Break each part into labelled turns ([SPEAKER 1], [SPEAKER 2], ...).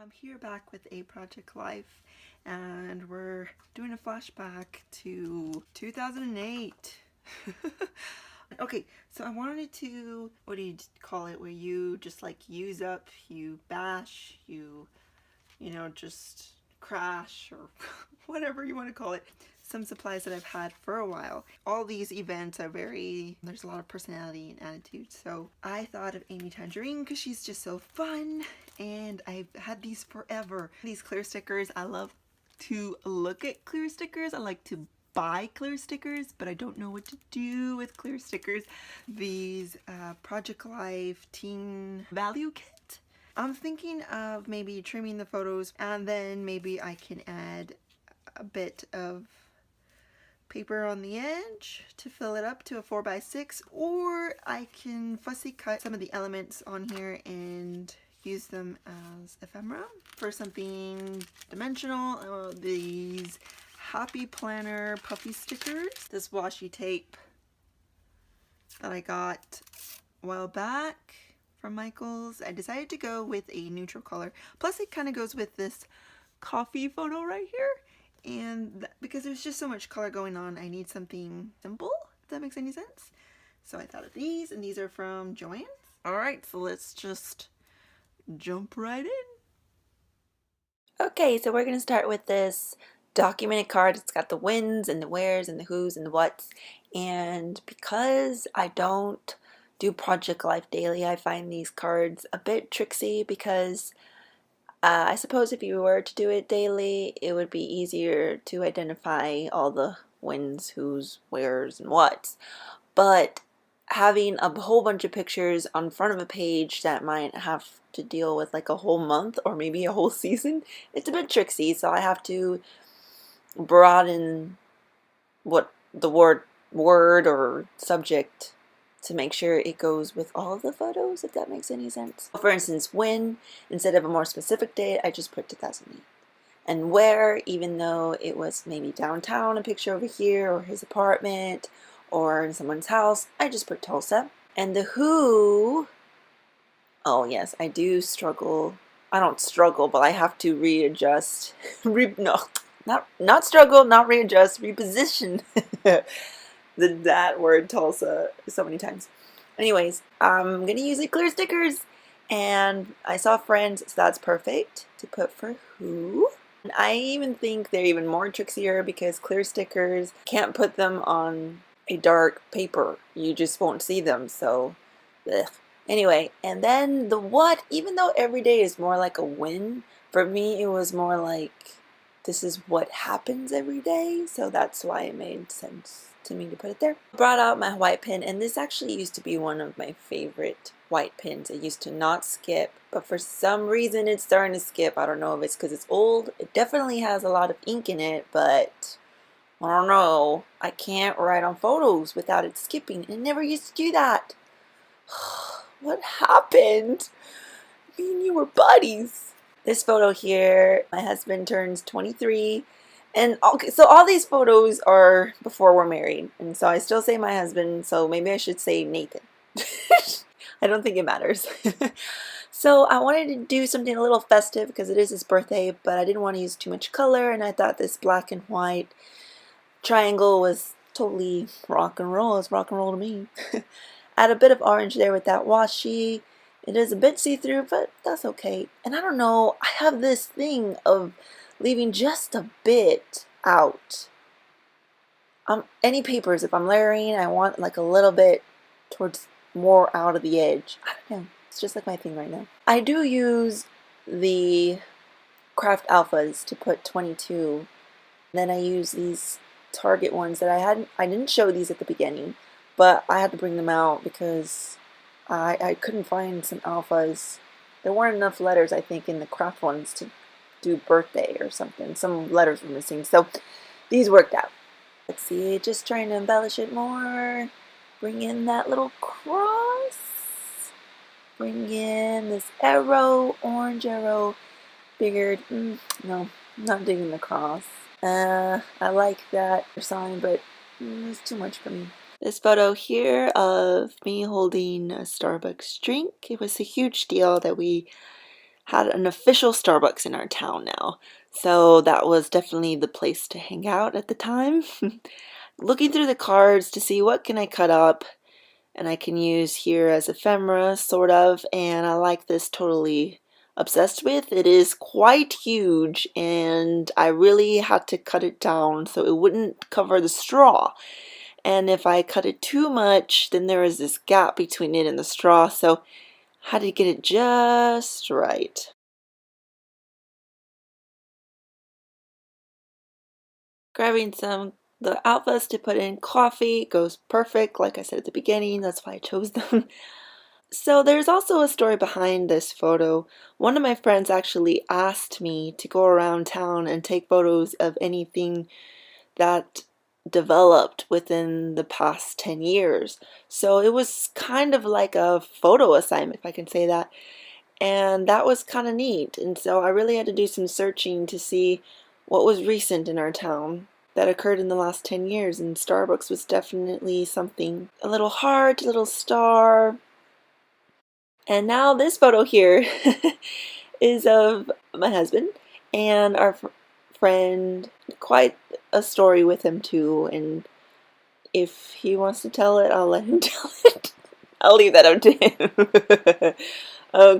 [SPEAKER 1] I'm here back with a Project Life, and we're doing a flashback to 2008. Okay, so I wanted to, what do you call it, where you just like use up, you bash, just crash or whatever you want to call it. Some supplies that I've had for a while. All these events are there's a lot of personality and attitude. So I thought of Amy Tangerine because she's just so fun, and I've had these forever. These clear stickers, I love to look at clear stickers. I like to buy clear stickers, but I don't know what to do with clear stickers. These Project Life Teen Value Kit. I'm thinking of maybe trimming the photos, and then maybe I can add a bit of paper on the edge to fill it up to a 4x6, or I can fussy cut some of the elements on here and use them as ephemera for something dimensional. These Happy Planner puffy stickers, this washi tape that I got a while back from Michaels. I decided to go with a neutral color, plus it kind of goes with this coffee photo right here. And because there's just so much color going on, I need something simple, if that makes any sense. So I thought of these, and these are from Joann's. Alright, so let's just jump right in.
[SPEAKER 2] Okay, so we're going to start with this documented card. It's got the whens and the wheres and the whos and the whats. And because I don't do Project Life daily, I find these cards a bit tricksy because I suppose if you were to do it daily, it would be easier to identify all the whens, whos, wheres, and whats. But having a whole bunch of pictures on front of a page that might have to deal with like a whole month or maybe a whole season, it's a bit tricksy, so I have to broaden what the word or subject to make sure it goes with all of the photos, if that makes any sense. For instance, when, instead of a more specific date, I just put 2008. And where, even though it was maybe downtown, a picture over here, or his apartment, or in someone's house, I just put Tulsa. And the who, oh yes, I do struggle. I don't struggle, but I have to readjust. No, not struggle, not readjust, reposition. that word Tulsa so many times. Anyways, I'm gonna use clear stickers, and I saw friends, so that's perfect to put for who. And I even think they're even more trickier because clear stickers, can't put them on a dark paper. You just won't see them, so ugh. Anyway, and then the what, even though every day is more like a win, for me it was more like this is what happens every day, so that's why it made sense to me to put it there. I brought out my white pen, and this actually used to be one of my favorite white pens. It used to not skip, but for some reason it's starting to skip. I don't know if it's because it's old. It definitely has a lot of ink in it, but I don't know. I can't write on photos without it skipping. It never used to do that. What happened? Me and you were buddies. This photo here, my husband turns 23. And okay, so all these photos are before we're married. And so I still say my husband, so maybe I should say Nathan. I don't think it matters. So I wanted to do something a little festive because it is his birthday, but I didn't want to use too much color, and I thought this black and white triangle was totally rock and roll. It's rock and roll to me. Add a bit of orange there with that washi. It is a bit see-through, but that's okay. And I don't know, I have this thing of leaving just a bit out. Any papers, if I'm layering, I want like a little bit towards more out of the edge. I don't know. It's just like my thing right now. I do use the Craft Alphas to put 22. Then I use these Target ones that I didn't show these at the beginning, but I had to bring them out because I couldn't find some alphas. There weren't enough letters, I think, in the craft ones to do birthday or something. Some letters were missing, so these worked out. Let's see, just trying to embellish it more. Bring in that little cross. Bring in this arrow, orange arrow. Figured, no, not digging the cross. I like that sign, but it's too much for me. This photo here of me holding a Starbucks drink. It was a huge deal that we had an official Starbucks in our town now. So that was definitely the place to hang out at the time. Looking through the cards to see what can I cut up and I can use here as ephemera, sort of, and I like this Totally Obsessed with. It is quite huge, and I really had to cut it down so it wouldn't cover the straw. And if I cut it too much, then there is this gap between it and the straw, so I had to get it just right. Grabbing some the alphas to put in coffee goes perfect, like I said at the beginning, that's why I chose them. So there's also a story behind this photo. One of my friends actually asked me to go around town and take photos of anything that developed within the past 10 years. So it was kind of like a photo assignment, if I can say that. And that was kind of neat. And so I really had to do some searching to see what was recent in our town that occurred in the last 10 years. And Starbucks was definitely something. A little heart, a little star. And now this photo here is of my husband and our friend. Quite a story with him too, and if he wants to tell it, I'll let him tell it. I'll leave that up to him.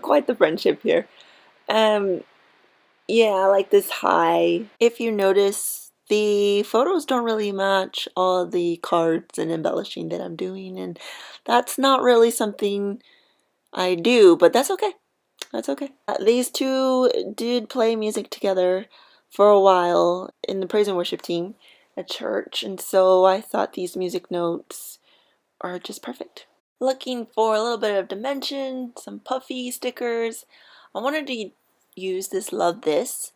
[SPEAKER 2] Quite the friendship here. Yeah, I like this high. If you notice, the photos don't really match all the cards and embellishing that I'm doing, and that's not really something I do, but that's okay. That's okay. These two did play music together for a while in the praise and worship team at church, and so I thought these music notes are just perfect. Looking for a little bit of dimension, some puffy stickers. I wanted to use this Love This,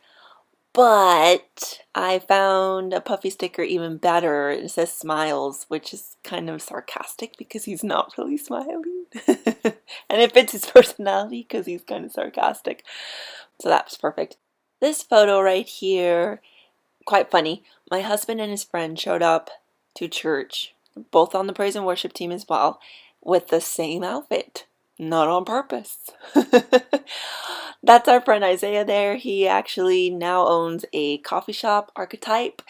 [SPEAKER 2] but I found a puffy sticker even better. It says smiles, which is kind of sarcastic because he's not really smiling. And it fits his personality because he's kind of sarcastic. So that was perfect. This photo right here, quite funny. My husband and his friend showed up to church, both on the praise and worship team as well, with the same outfit. Not on purpose. That's our friend Isaiah there. He actually now owns a coffee shop Archetype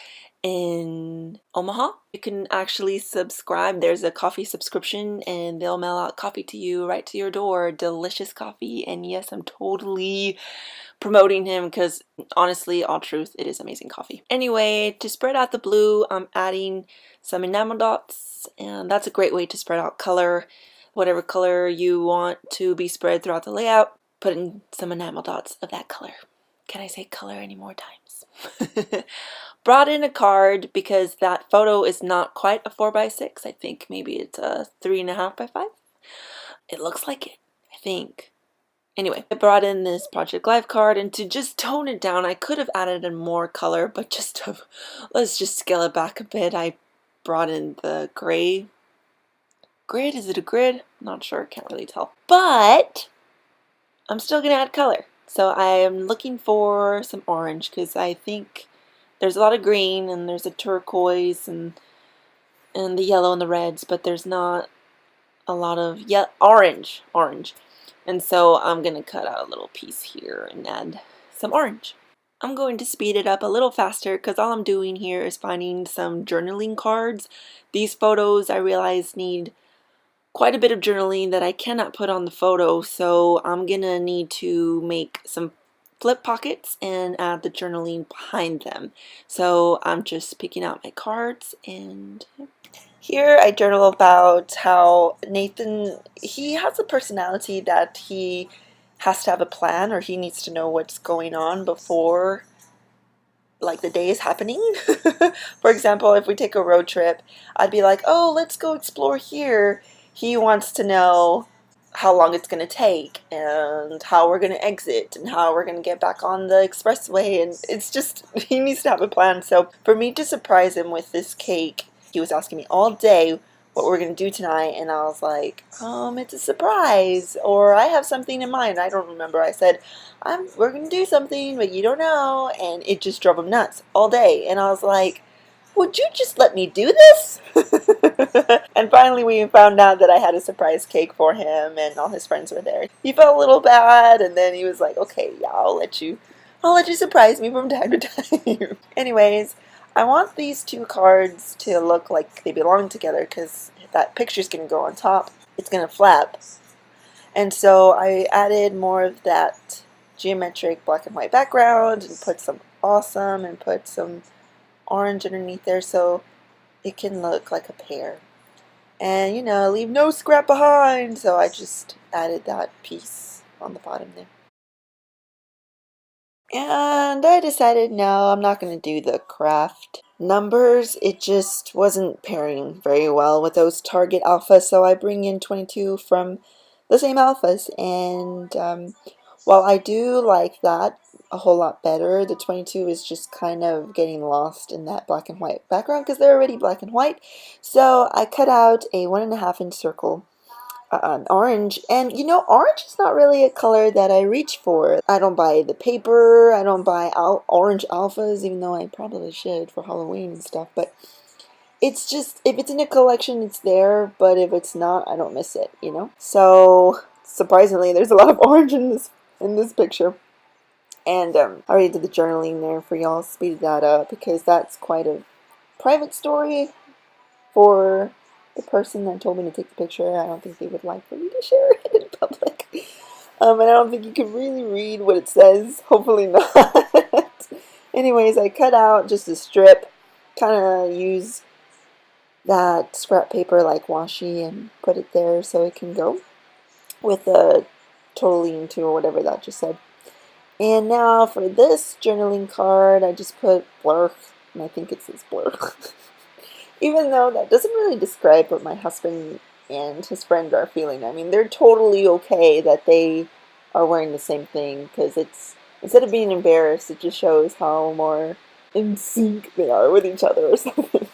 [SPEAKER 2] in Omaha. You can actually subscribe. There's a coffee subscription and they'll mail out coffee to you right to your door. Delicious coffee. And yes, I'm totally promoting him because honestly, all truth, it is amazing coffee. Anyway, to spread out the blue, I'm adding some enamel dots, and that's a great way to spread out color. Whatever color you want to be spread throughout the layout, put in some enamel dots of that color. Can I say color any more times? Brought in a card because that photo is not quite a 4x6. I think maybe it's a 3.5x5. It looks like it, I think. Anyway, I brought in this Project Life card, and to just tone it down, I could have added in more color, but just to, let's just scale it back a bit, I brought in the gray. Grid? Is it a grid? Not sure, can't really tell. But I'm still gonna add color. So I am looking for some orange because I think there's a lot of green and there's a turquoise and the yellow and the reds, but there's not a lot of orange. And so I'm gonna cut out a little piece here and add some orange. I'm going to speed it up a little faster because all I'm doing here is finding some journaling cards. These photos I realize need quite a bit of journaling that I cannot put on the photo, so I'm gonna need to make some flip pockets and add the journaling behind them. So I'm just picking out my cards, and here I journal about how Nathan, he has a personality that he has to have a plan, or he needs to know what's going on before like the day is happening. For example, if we take a road trip, I'd be like, oh, let's go explore here. He wants to know how long it's going to take and how we're going to exit and how we're going to get back on the expressway, and it's just, he needs to have a plan. So for me to surprise him with this cake, he was asking me all day what we're going to do tonight, and I was like, it's a surprise, or I have something in mind. I don't remember. I said, we're going to do something, but you don't know, and it just drove him nuts all day, and I was like, would you just let me do this? And finally we found out that I had a surprise cake for him and all his friends were there. He felt a little bad and then he was like, okay, yeah, I'll let you surprise me from time to time. Anyways, I want these two cards to look like they belong together because that picture's going to go on top. It's going to flap. And so I added more of that geometric black and white background and put some awesome and put some orange underneath there so it can look like a pair. And you know, leave no scrap behind, so I just added that piece on the bottom there. And I decided no, I'm not going to do the craft numbers. It just wasn't pairing very well with those target alphas, so I bring in 22 from the same alphas. And while I do like that a whole lot better, the 22 is just kind of getting lost in that black and white background because they're already black and white. So I cut out a 1.5-inch circle, orange, and you know, orange is not really a color that I reach for. I don't buy the paper, I don't buy orange alphas, even though I probably should for Halloween and stuff, but it's just, if it's in a collection, it's there, but if it's not, I don't miss it, you know? So, surprisingly, there's a lot of orange in this picture. And I already did the journaling there for y'all, speeded that up, because that's quite a private story for the person that told me to take the picture. I don't think they would like for me to share it in public. And I don't think you can really read what it says. Hopefully not. Anyways, I cut out just a strip, kind of use that scrap paper like washi and put it there so it can go with the totally into or whatever that just said. And now for this journaling card, I just put blur, and I think it says blur. Even though that doesn't really describe what my husband and his friend are feeling. I mean, they're totally okay that they are wearing the same thing because it's, instead of being embarrassed, it just shows how more in sync they are with each other or something.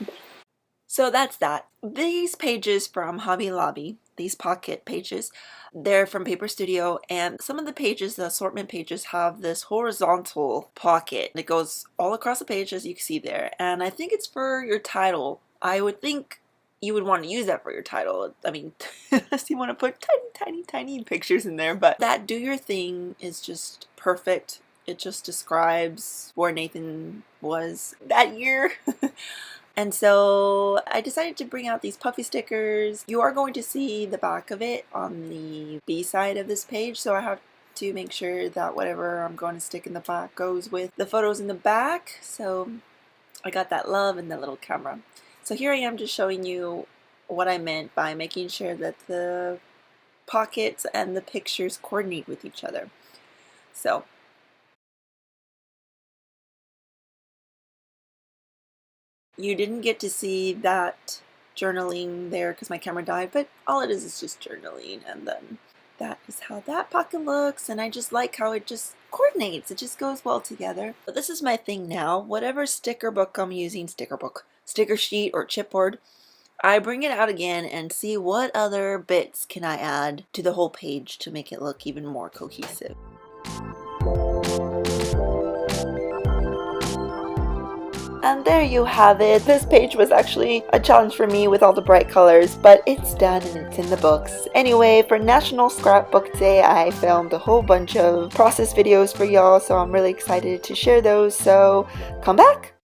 [SPEAKER 2] So that's that. These pages from Hobby Lobby, these pocket pages, they're from Paper Studio, and some of the pages, the assortment pages, have this horizontal pocket that goes all across the page, as you can see there, and I think it's for your title. I would think you would want to use that for your title. I mean, unless you want to put tiny pictures in there, but that do your thing is just perfect. It just describes where Nathan was that year. And so I decided to bring out these puffy stickers. You are going to see the back of it on the B side of this page, so I have to make sure that whatever I'm going to stick in the back goes with the photos in the back. So I got that love and that little camera. So here I am just showing you what I meant by making sure that the pockets and the pictures coordinate with each other. So you didn't get to see that journaling there because my camera died, but all it is just journaling, and then that is how that pocket looks, and I just like how it just coordinates. It just goes well together. But this is my thing now. Whatever sticker book I'm using, sticker sheet, or chipboard, I bring it out again and see what other bits can I add to the whole page to make it look even more cohesive. And there you have it. This page was actually a challenge for me with all the bright colors, but it's done and it's in the books. Anyway, for National Scrapbook Day, I filmed a whole bunch of process videos for y'all, so I'm really excited to share those, so come back!